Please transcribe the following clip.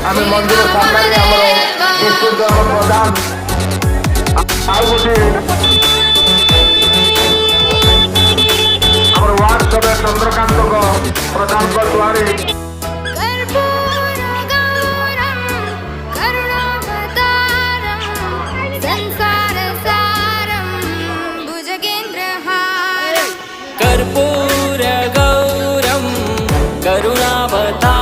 आम मंदिर सामने निश्चित प्रधान आउ गोटे वार्ड सभ्य चंद्रकांत प्रधान द्वारे कर्पूर गौरम करुणावतारम